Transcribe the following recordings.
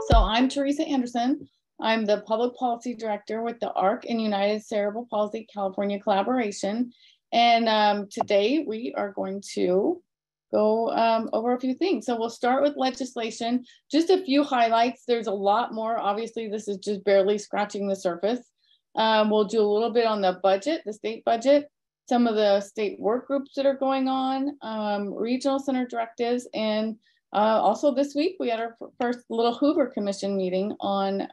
So I'm Teresa Anderson. I'm the Public Policy Director with the ARC and United Cerebral Palsy California Collaboration. And today we are going to go over a few things. So we'll start with legislation, just a few highlights. There's a lot more. Obviously, this is just barely scratching the surface. We'll do a little bit on the budget, the state budget, some of the state work groups that are going on, regional center directives, and also this week, we had our first little Hoover Commission meeting on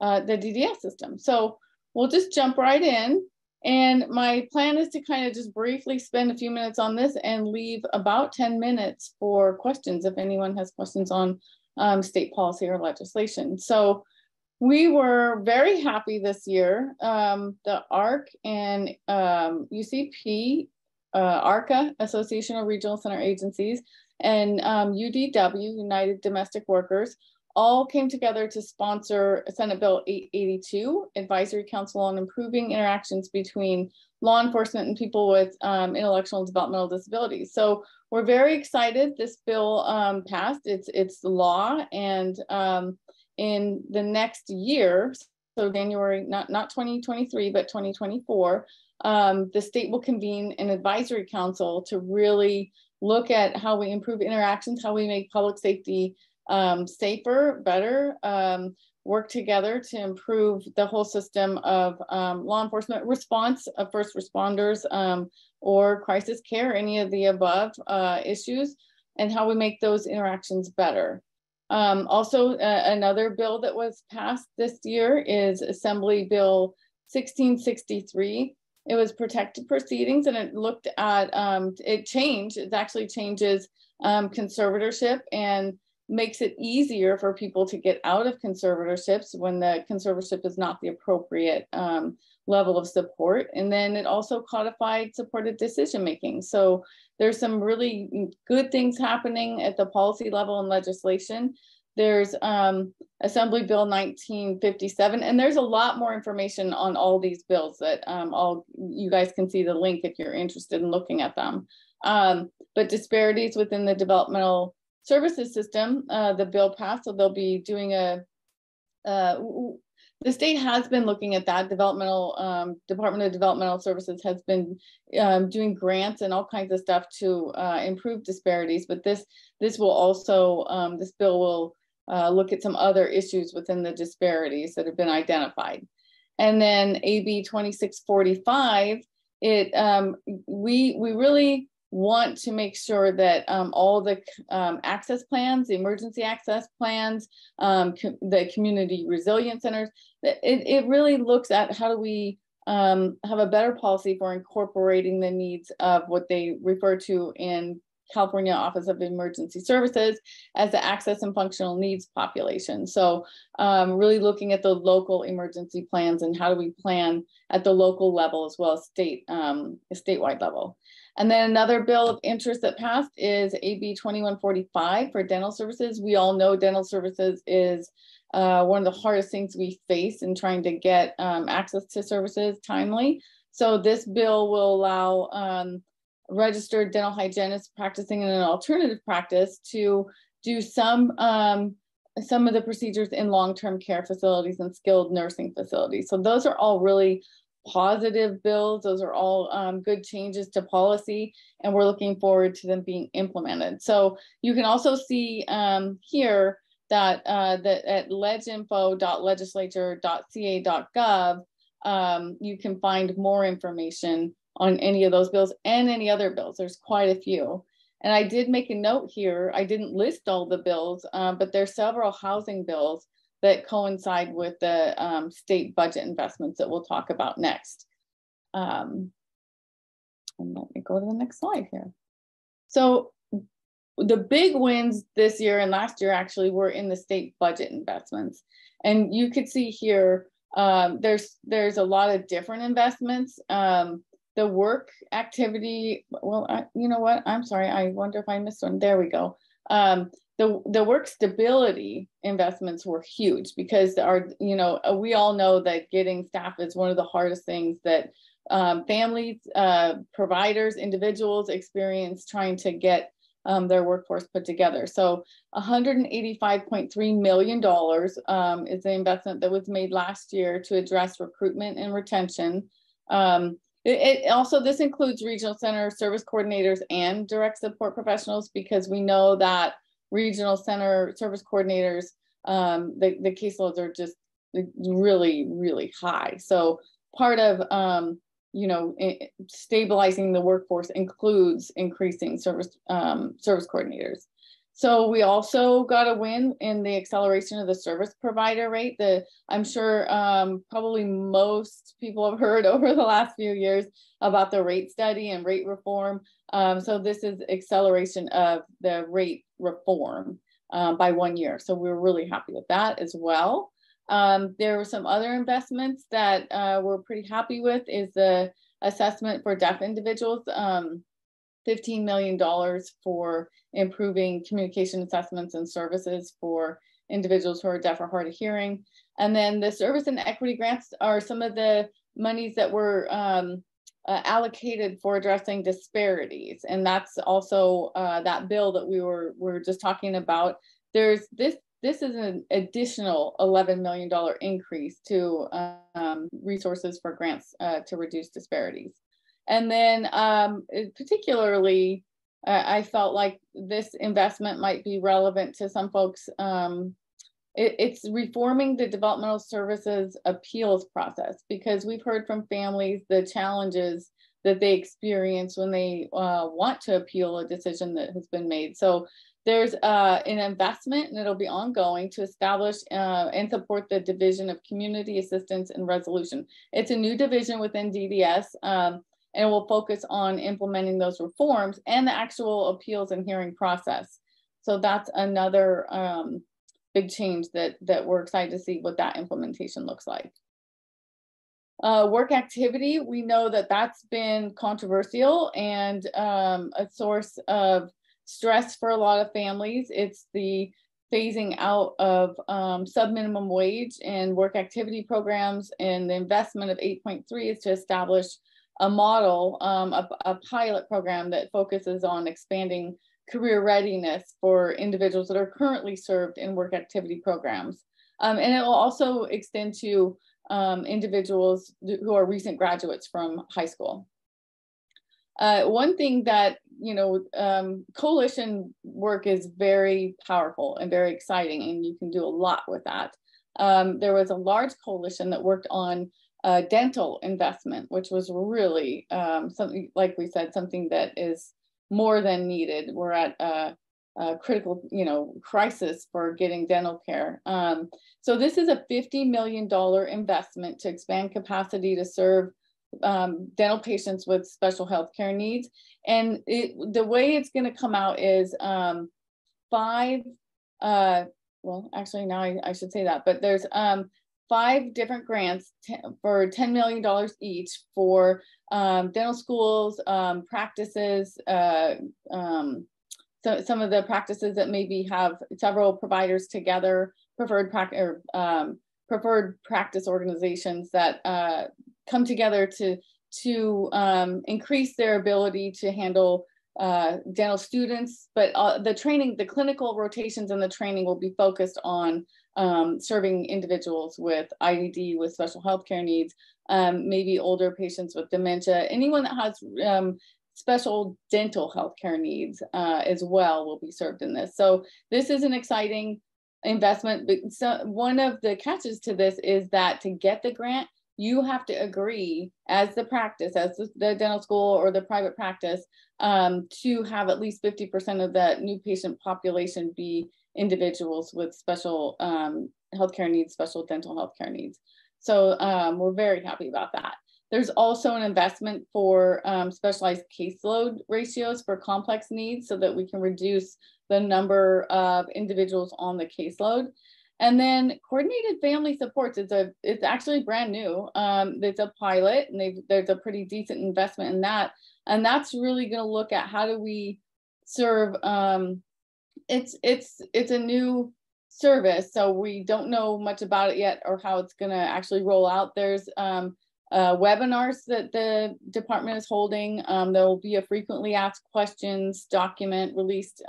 the DDS system. So we'll just jump right in. And my plan is to kind of just briefly spend a few minutes on this and leave about 10 minutes for questions if anyone has questions on state policy or legislation. So we were very happy this year. The ARC and UCP, ARCA, Association of Regional Center Agencies, and UDW, United Domestic Workers, all came together to sponsor Senate Bill 882, Advisory Council on Improving Interactions Between Law Enforcement and People with Intellectual and Developmental Disabilities. So we're very excited this bill passed. It's the law, and in the next year, so January, not 2023, but 2024, the state will convene an advisory council to really look at how we improve interactions, how we make public safety safer, better, work together to improve the whole system of law enforcement response of first responders or crisis care, any of the above issues, and how we make those interactions better. Also, another bill that was passed this year is Assembly Bill 1663. It was protected proceedings, and it looked at, it actually changes conservatorship and makes it easier for people to get out of conservatorships when the conservatorship is not the appropriate level of support. And then it also codified supported decision-making. So there's some really good things happening at the policy level and legislation. There's Assembly Bill 1957, and there's a lot more information on all these bills that you guys can see the link if you're interested in looking at them. But disparities within the developmental services system, the bill passed, so they'll be doing the state has been looking at that. Developmental Department of Developmental Services has been doing grants and all kinds of stuff to improve disparities. But this will also, this bill will look at some other issues within the disparities that have been identified. And then AB 2645, we really want to make sure that all the access plans, the emergency access plans, the community resilience centers, it really looks at how do we have a better policy for incorporating the needs of what they refer to in California Office of Emergency Services as the access and functional needs population. So really looking at the local emergency plans and how do we plan at the local level as well as statewide level. And then another bill of interest that passed is AB 2145 for dental services. We all know dental services is one of the hardest things we face in trying to get access to services timely. So this bill will allow registered dental hygienists practicing in an alternative practice to do some of the procedures in long-term care facilities and skilled nursing facilities. So those are all really positive bills. Those are all good changes to policy, and we're looking forward to them being implemented. So you can also see here that at leginfo.legislature.ca.gov, you can find more information on any of those bills and any other bills. There's quite a few. And I did make a note here. I didn't list all the bills, but there's several housing bills that coincide with the state budget investments that we'll talk about next. And let me go to the next slide here. So the big wins this year and last year actually were in the state budget investments. And you could see here, there's a lot of different investments. The work activity, well, you know what? I'm sorry. I wonder if I missed one. There we go. The work stability investments were huge because we all know that getting staff is one of the hardest things that families, providers, individuals experience trying to get their workforce put together. So $185.3 million is the investment that was made last year to address recruitment and retention. It also, this includes regional center service coordinators and direct support professionals, because we know that regional center service coordinators, the caseloads are just really, really high. So part of, stabilizing the workforce includes increasing service coordinators. So we also got a win in the acceleration of the service provider rate. I'm sure probably most people have heard over the last few years about the rate study and rate reform. So this is acceleration of the rate reform by 1 year. So we're really happy with that as well. There were some other investments that we're pretty happy with, is the assessment for deaf individuals. $15 million for improving communication assessments and services for individuals who are deaf or hard of hearing. And then the service and equity grants are some of the monies that were allocated for addressing disparities. And that's also that bill that we were just talking about. This is an additional $11 million increase to resources for grants to reduce disparities. And then particularly, I felt like this investment might be relevant to some folks. It's reforming the developmental services appeals process, because we've heard from families the challenges that they experience when they want to appeal a decision that has been made. So there's an investment, and it'll be ongoing, to establish and support the Division of Community Assistance and Resolution. It's a new division within DDS. And we'll focus on implementing those reforms and the actual appeals and hearing process. So that's another big change that we're excited to see what that implementation looks like. Work activity, we know that that's been controversial and a source of stress for a lot of families. It's the phasing out of sub-minimum wage and work activity programs, and the investment of 8.3 is to establish a model, a pilot program that focuses on expanding career readiness for individuals that are currently served in work activity programs. And it will also extend to individuals who are recent graduates from high school. One thing that, coalition work is very powerful and very exciting, and you can do a lot with that. There was a large coalition that worked on dental investment, which was really something, like we said, something that is more than needed. We're at a critical, crisis for getting dental care. So this is a $50 million investment to expand capacity to serve dental patients with special health care needs. And the way it's going to come out is well, actually now I should say that, but there's 5 different grants for $10 million each for dental schools, practices, so some of the practices that maybe have several providers together, preferred practice organizations that come together to increase their ability to handle dental students. But the clinical rotations and the training will be focused on serving individuals with IDD, with special healthcare needs, maybe older patients with dementia, anyone that has special dental healthcare needs as well will be served in this. So this is an exciting investment. But one of the catches to this is that to get the grant, you have to agree as the practice, as the dental school or the private practice, to have at least 50% of the new patient population be individuals with special healthcare needs, special dental healthcare needs. So we're very happy about that. There's also an investment for specialized caseload ratios for complex needs so that we can reduce the number of individuals on the caseload. And then coordinated family supports, it's actually brand new. It's a pilot, and there's a pretty decent investment in that. And that's really going to look at how do we serve, it's a new service, so we don't know much about it yet or how it's going to actually roll out. There's webinars that the department is holding. There will be a frequently asked questions document released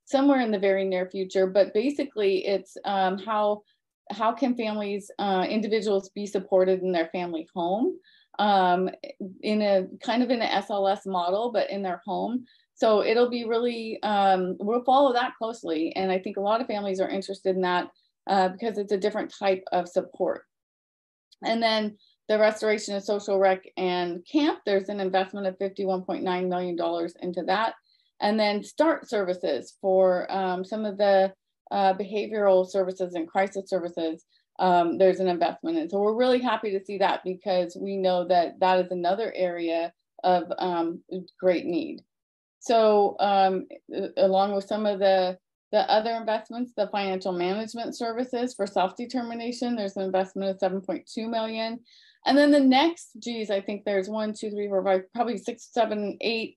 somewhere in the very near future. But basically, it's how can families, individuals be supported in their family home in a kind of in an SLS model, but in their home. So it'll be really, we'll follow that closely. And I think a lot of families are interested in that because it's a different type of support. And then the restoration of social rec and camp, there's an investment of $51.9 million into that. And then START services for some of the behavioral services and crisis services, there's an investment in. So we're really happy to see that because we know that that is another area of great need. So along with some of the other investments, the financial management services for self-determination, there's an investment of 7.2 million. And then the next, geez, I think there's 1, 2, 3, 4, 5, probably 6, 7, 8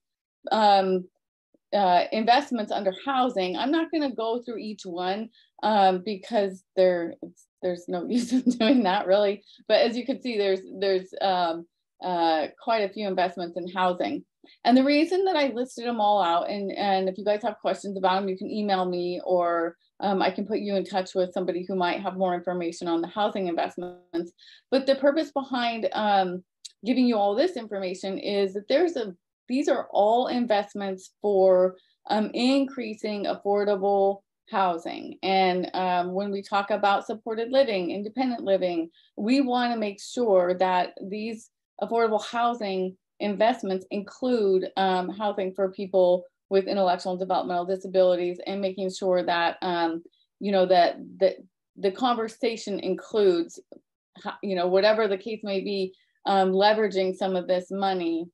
investments under housing. I'm not going to go through each one because there's no use in doing that really. But as you can see, there's quite a few investments in housing. And the reason that I listed them all out, and if you guys have questions about them, you can email me, or I can put you in touch with somebody who might have more information on the housing investments. But the purpose behind giving you all this information is that these are all investments for increasing affordable housing. And when we talk about supported living, independent living, we want to make sure that these affordable housing investments include housing for people with intellectual and developmental disabilities, and making sure that you know that the conversation includes, you know, whatever the case may be, leveraging some of this money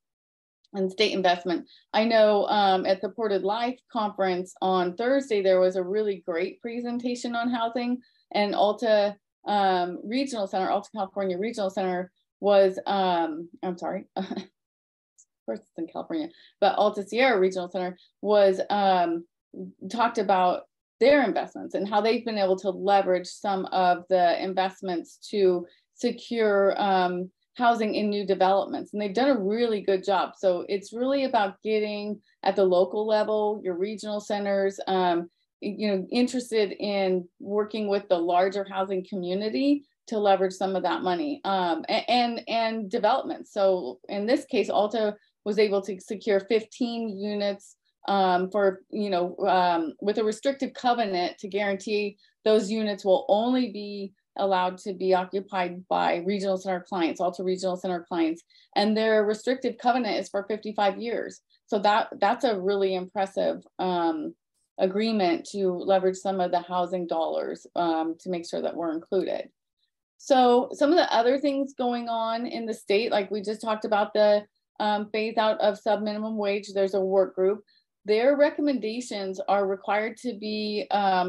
and state investment. I know at the Supported Life conference on Thursday, there was a really great presentation on housing, and Alta Regional Center, Alta California Regional Center was, I'm sorry, of course it's in California, but Alta Sierra Regional Center was, talked about their investments and how they've been able to leverage some of the investments to secure housing in new developments, and they've done a really good job. So it's really about getting at the local level, your regional centers, you know, interested in working with the larger housing community to leverage some of that money, and development. So in this case, Alta was able to secure 15 units for, you know, with a restrictive covenant to guarantee those units will only be allowed to be occupied by regional center clients, Alta Regional Center clients, and their restrictive covenant is for 55 years. So that's a really impressive agreement to leverage some of the housing dollars to make sure that we're included. So some of the other things going on in the state, like we just talked about the phase out of sub-minimum wage, there's a work group. Their recommendations are required to be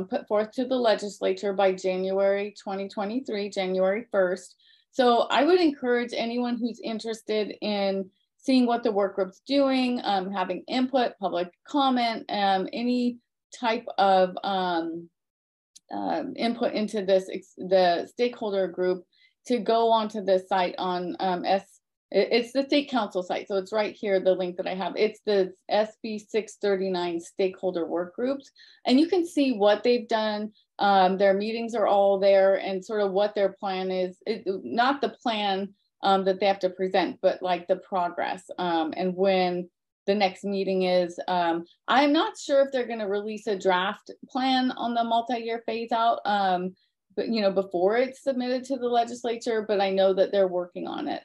put forth to the legislature by January 2023, January 1st. So I would encourage anyone who's interested in seeing what the work group's doing, having input, public comment, any type of input into this, the stakeholder group, to go onto this site on it's the state council site. So it's right here, the link that I have. It's the SB639 stakeholder work groups. And you can see what they've done. Their meetings are all there, and sort of what their plan is. Not the plan that they have to present, but like the progress and when the next meeting is. I'm not sure if they're going to release a draft plan on the multi-year phase out, but you know, before it's submitted to the legislature, but I know that they're working on it.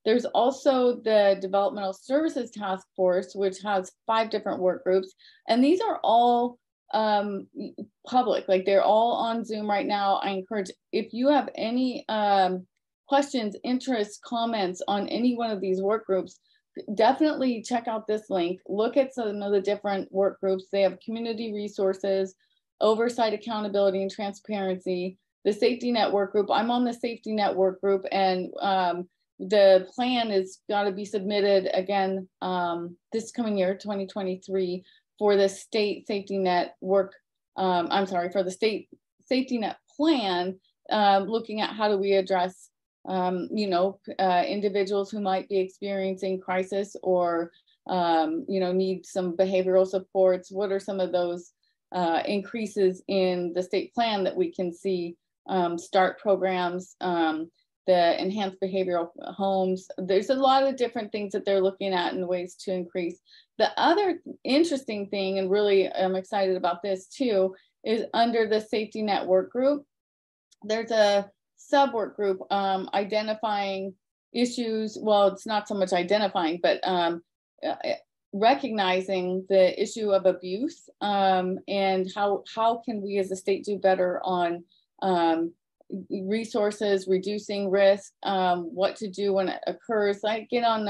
There's also the Developmental Services Task Force, which has 5 different work groups, and these are all public, like they're all on Zoom right now. I encourage, if you have any questions, interests, comments on any one of these work groups, definitely check out this link. Look at some of the different work groups. They have community resources, oversight, accountability, and transparency, the safety net work group. I'm on the safety net work group, and the plan is got to be submitted again this coming year, 2023, for the state safety net work. I'm sorry, for the state safety net plan, looking at how do we address individuals who might be experiencing crisis or, need some behavioral supports. What are some of those increases in the state plan that we can see? START programs, the enhanced behavioral homes. There's a lot of different things that they're looking at and ways to increase. The other interesting thing, and really I'm excited about this too, is under the safety net work group, there's a sub work group identifying issues. Well, it's not so much identifying, but recognizing the issue of abuse and how can we as a state do better on resources, reducing risk, what to do when it occurs. I get on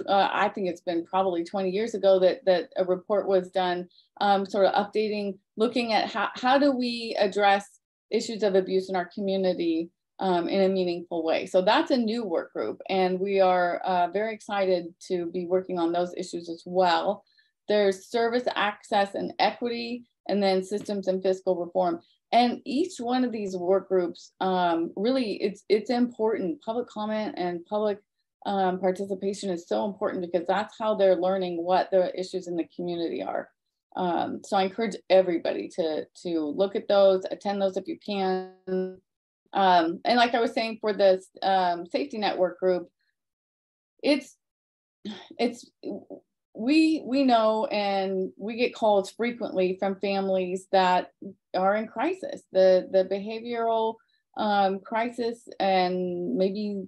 I think it's been probably 20 years ago that a report was done, sort of updating, looking at how do we address issues of abuse in our community in a meaningful way. So that's a new work group, and we are very excited to be working on those issues as well. There's service access and equity, and then systems and fiscal reform. And each one of these work groups, really, it's important. Public comment and public participation is so important because that's how they're learning what the issues in the community are. So I encourage everybody to look at those, attend those if you can. And like I was saying, for the safety network group, we know, and we get calls frequently from families that are in crisis, the behavioral crisis, and maybe,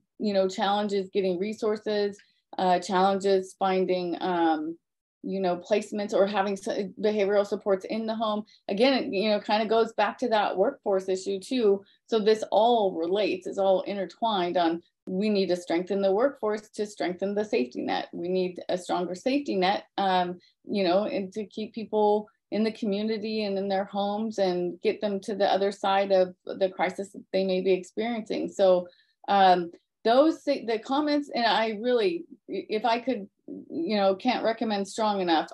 challenges getting resources, challenges finding, placements or having behavioral supports in the home. Again, it kind of goes back to that workforce issue too. So this all relates, it's all intertwined on, we need to strengthen the workforce to strengthen the safety net. We need a stronger safety net, and to keep people in the community and in their homes and get them to the other side of the crisis that they may be experiencing. So the comments, and I really, if I could, can't recommend strong enough,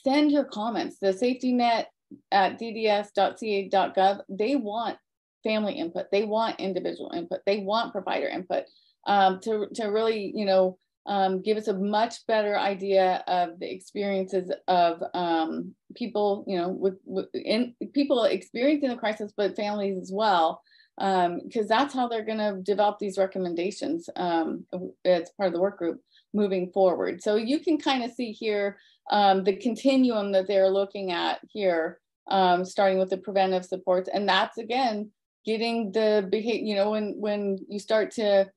send your comments. The safety net at dds.ca.gov, they want family input, they want individual input, they want provider input, to really, give us a much better idea of the experiences of people, people experiencing the crisis, but families as well, because that's how they're going to develop these recommendations as part of the work group moving forward. So you can kind of see here the continuum that they're looking at here, starting with the preventive supports, and that's again getting the behavior. When you start to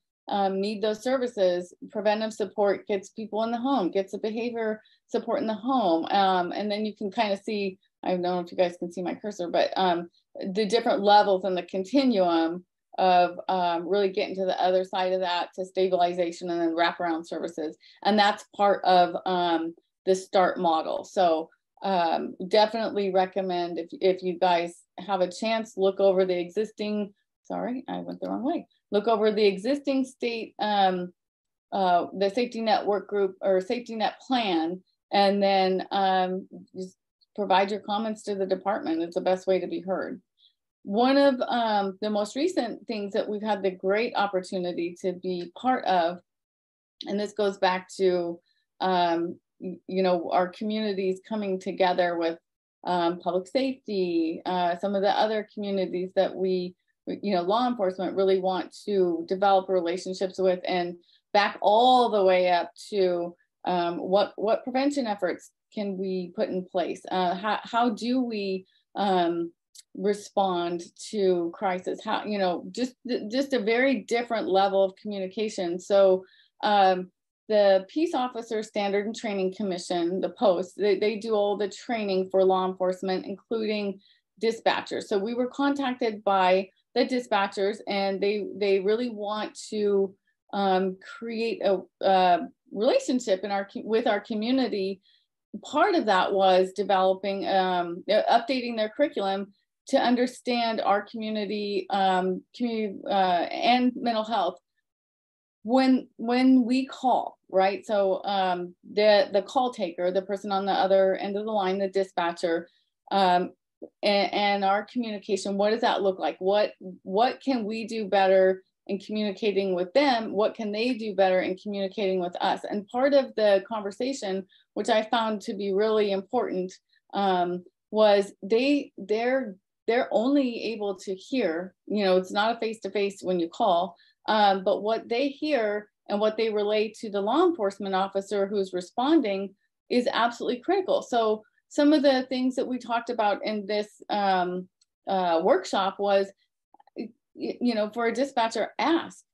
need those services, preventive support gets people in the home, gets the behavior support in the home, and then you can kind of see, I don't know if you guys can see my cursor, but the different levels in the continuum of really getting to the other side of that, to stabilization and then wraparound services. And that's part of the START model. So definitely recommend, if you guys have a chance, look over the existing, sorry, I went the wrong way. Look over the existing state, the safety net work group or safety net plan, and then just provide your comments to the department. It's the best way to be heard. One of the most recent things that we've had the great opportunity to be part of, and this goes back to, our communities coming together with public safety, some of the other communities that we, law enforcement really want to develop relationships with, and back all the way up to what prevention efforts can we put in place? How do we respond to crisis? How, just a very different level of communication. So the Peace Officer Standard and Training Commission, the POST, they do all the training for law enforcement, including dispatchers. So we were contacted by the dispatchers, and they really want to create a relationship with our community. Part of that was developing, updating their curriculum to understand our community, and mental health when we call, right? So the call taker, the person on the other end of the line, the dispatcher, and our communication, what does that look like? What can we do better in communicating with them? What can they do better in communicating with us? And part of the conversation, which I found to be really important, was they're only able to hear, it's not a face-to-face when you call, but what they hear and what they relay to the law enforcement officer who's responding is absolutely critical. So some of the things that we talked about in this workshop was, for a dispatcher, ask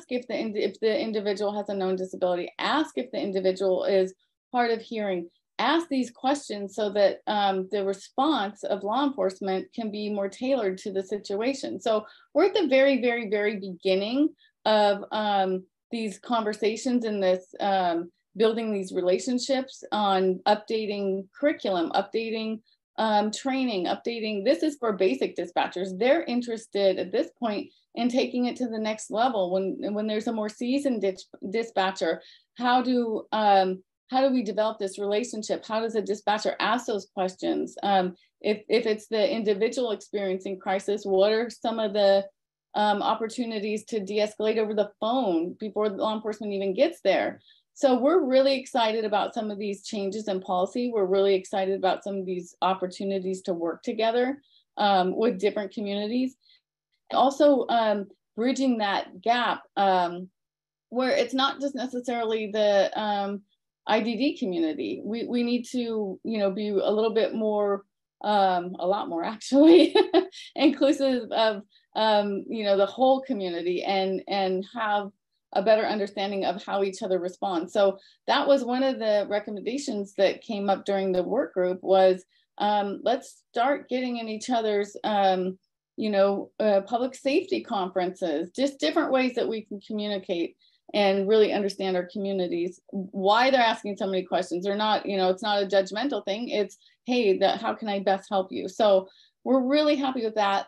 if the individual has a known disability, ask if the individual is hard of hearing, ask these questions so that the response of law enforcement can be more tailored to the situation. So we're at the very, very, very beginning of these conversations in this building these relationships on updating curriculum, updating training, updating. This is for basic dispatchers. They're interested at this point in taking it to the next level. When there's a more seasoned dispatcher, how do we develop this relationship? How does a dispatcher ask those questions? If it's the individual experiencing crisis, what are some of the opportunities to de-escalate over the phone before law enforcement even gets there? So we're really excited about some of these changes in policy. We're really excited about some of these opportunities to work together with different communities. Also bridging that gap where it's not just necessarily the IDD community. We need to, be a little bit more, a lot more actually, inclusive of, the whole community and have a better understanding of how each other responds. So that was one of the recommendations that came up during the work group was, let's start getting in each other's, public safety conferences, just different ways that we can communicate and really understand our communities, why they're asking so many questions. They're not, it's not a judgmental thing. It's, hey, how can I best help you? So we're really happy with that.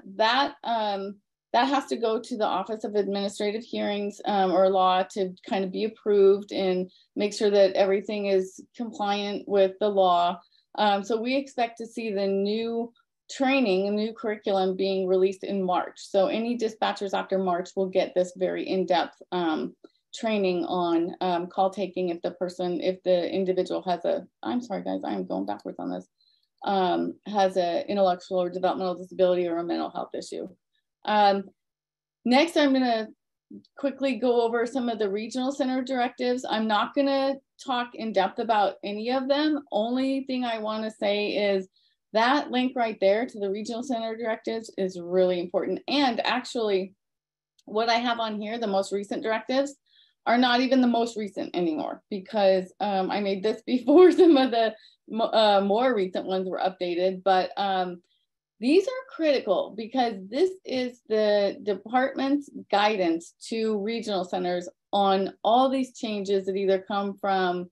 That has to go to the Office of Administrative Hearings or Law to kind of be approved and make sure that everything is compliant with the law. So we expect to see the new training, a new curriculum being released in March. So any dispatchers after March will get this very in-depth training on call taking if the individual has I'm sorry guys, I am going backwards on this, has an intellectual or developmental disability or a mental health issue. Next, I'm going to quickly go over some of the regional center directives. I'm not going to talk in depth about any of them. Only thing I want to say is that link right there to the regional center directives is really important. And actually, what I have on here, the most recent directives, are not even the most recent anymore because I made this before some of the more recent ones were updated. But these are critical because this is the department's guidance to regional centers on all these changes that either come from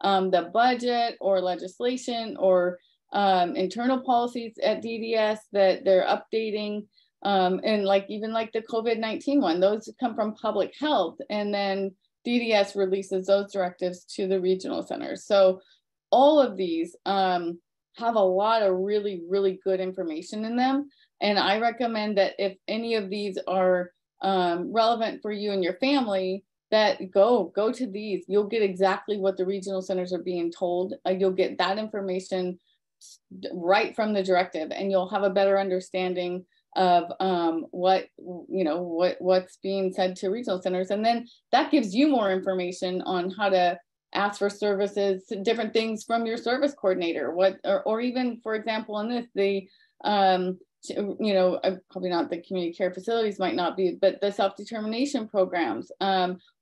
the budget or legislation or internal policies at DDS that they're updating. And even the COVID-19 one, those come from public health, and then DDS releases those directives to the regional centers. So all of these have a lot of really, really good information in them. And I recommend that if any of these are relevant for you and your family, that go to these. You'll get exactly what the regional centers are being told. You'll get that information right from the directive, and you'll have a better understanding of what's being said to regional centers. And then that gives you more information on how to ask for services, different things from your service coordinator, or even, for example, in this, probably not the community care facilities might not be, but the self-determination programs,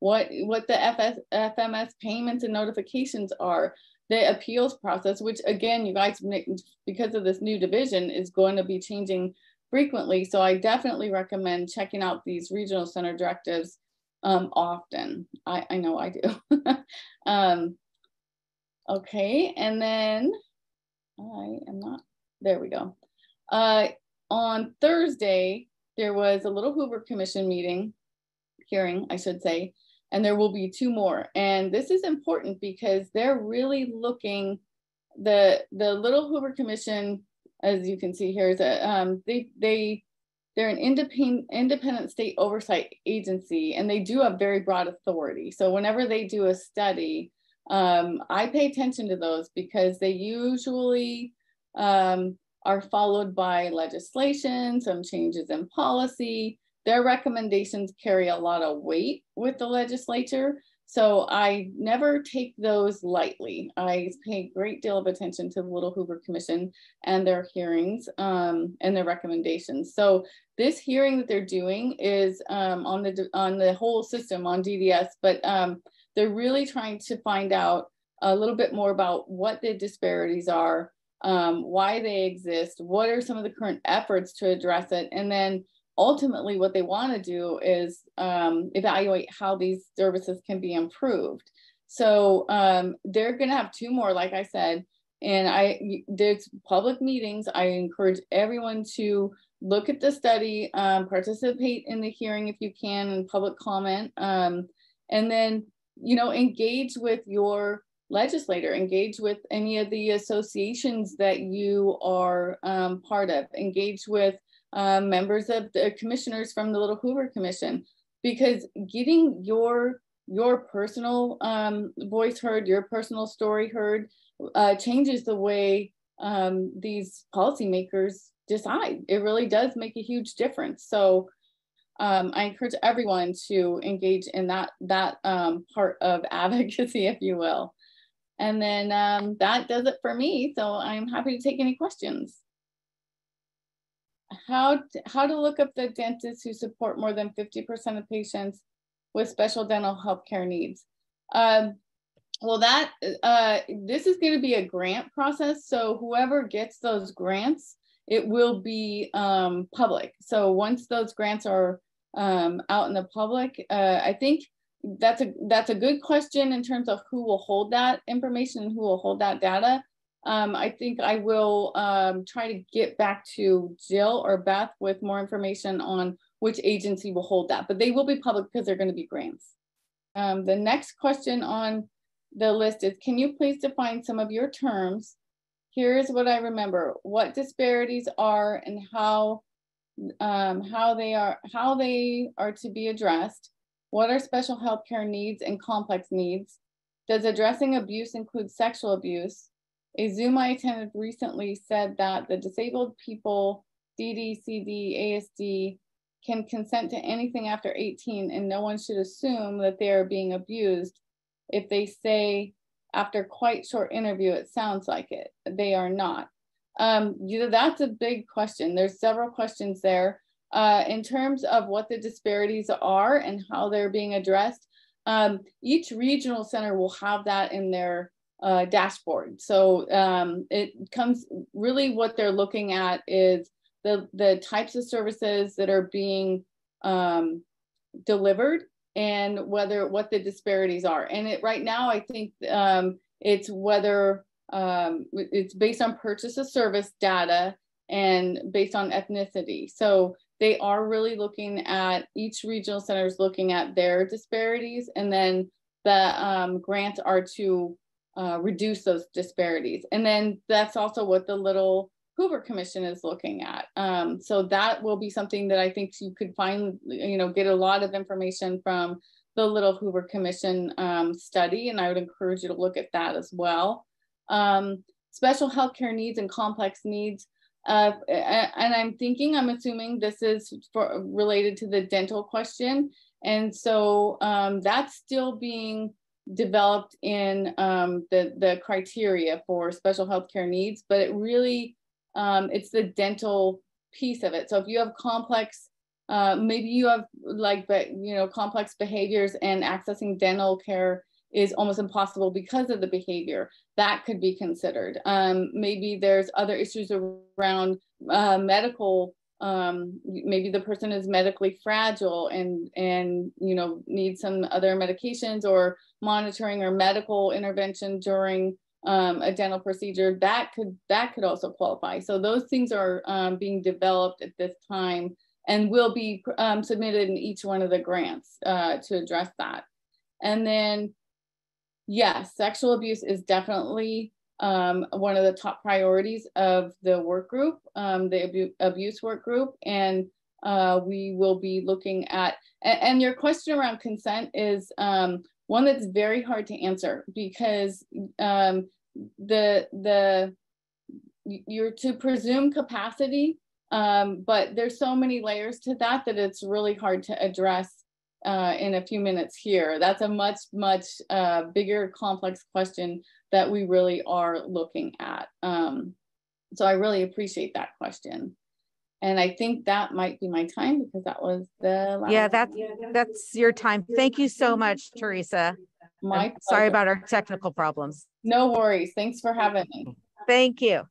what the FMS payments and notifications are, the appeals process, which again, you guys, because of this new division, is going to be changing frequently. So I definitely recommend checking out these regional center directives often. I know I do. Okay, and then I am not, there we go. On Thursday, there was a little Hoover Commission hearing, I should say, and there will be 2 more. And this is important because they're really looking, the Little Hoover Commission as you can see here, is that they're an independent state oversight agency, and they do have very broad authority. So whenever they do a study, I pay attention to those because they usually are followed by legislation, some changes in policy. Their recommendations carry a lot of weight with the legislature. So I never take those lightly. I pay a great deal of attention to the Little Hoover Commission and their hearings and their recommendations. So this hearing that they're doing is on the whole system on DDS, but they're really trying to find out a little bit more about what the disparities are, why they exist, what are some of the current efforts to address it, and then ultimately what they want to do is evaluate how these services can be improved. So they're going to have 2 more, like I said, and there's public meetings. I encourage everyone to look at the study, participate in the hearing if you can, and public comment, and then, you know, engage with your legislator, engage with any of the associations that you are part of, engage with members of the commissioners from the Little Hoover Commission, because getting your personal voice heard, your personal story heard, changes the way these policymakers decide. It really does make a huge difference. So I encourage everyone to engage in that part of advocacy, if you will. And then that does it for me. So I'm happy to take any questions. How to look up the dentists who support more than 50% of patients with special dental health care needs. Well, this is going to be a grant process. So whoever gets those grants, it will be public. So once those grants are out in the public, I think that's a good question in terms of who will hold that information and who will hold that data. I think I will try to get back to Jill or Beth with more information on which agency will hold that, but they will be public because they're going to be grants. The next question on the list is, can you please define some of your terms? Here's what I remember: what disparities are and how they are to be addressed. What are special health care needs and complex needs? Does addressing abuse include sexual abuse? A Zoom I attended recently said that the disabled people, DD, CD, ASD, can consent to anything after 18, and no one should assume that they are being abused if they say after quite short interview, it sounds like it. They are not. That's a big question. There's several questions there. In terms of what the disparities are and how they're being addressed, each regional center will have that in their dashboard. So it comes, really what they're looking at is the types of services that are being delivered and what the disparities are. And right now, I think it's whether it's based on purchase of service data and based on ethnicity. So they are really looking at, each regional center is looking at their disparities, and then the grants are to reduce those disparities. And then that's also what the Little Hoover Commission is looking at. So that will be something that I think you could find, get a lot of information from the Little Hoover Commission study, and I would encourage you to look at that as well. Special healthcare needs and complex needs. And I'm assuming this is related to the dental question. And so that's still being developed in the criteria for special healthcare needs, but it really, it's the dental piece of it. So if you have complex, maybe you have complex behaviors, and accessing dental care is almost impossible because of the behavior, that could be considered. Maybe there's other issues around medical, maybe the person is medically fragile and needs some other medications or monitoring or medical intervention during a dental procedure. That could also qualify. So those things are being developed at this time and will be submitted in each one of the grants to address that. And then, yes, sexual abuse is definitely one of the top priorities of the work group, the abuse work group. And we will be looking at, and your question around consent is one that's very hard to answer, because you're to presume capacity, but there's so many layers to that it's really hard to address in a few minutes here. That's a much bigger, complex question that we really are looking at. So I really appreciate that question. And I think that might be my time, because that was the last. Yeah, that's your time. Thank you so much, Teresa. Sorry about our technical problems. No worries. Thanks for having me. Thank you.